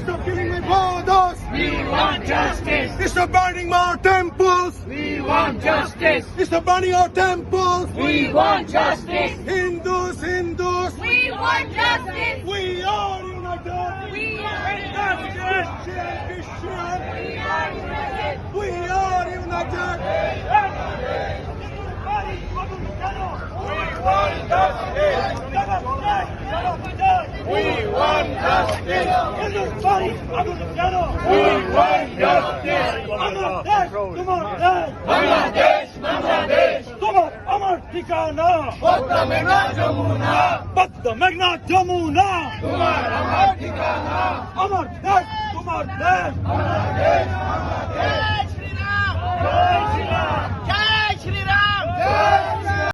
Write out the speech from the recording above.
Stop killing my brothers! We want justice! Stop burning our temples! We want justice! Stop burning our temples! We want justice! Hindus, Hindus! We want justice! We are united! We are Christian, Christian! We are united! We are united! We want justice! Bangladesh! Bangladesh! আমার ঠিকানা পদ্মা মেঘনা যমুনা পদ্মা মেঘনা যমুনা তোমার আমার ঠিকানা আমার দেশ তোমার দেশ বাংলাদেশ বাংলাদেশ জয় শ্রীরাম!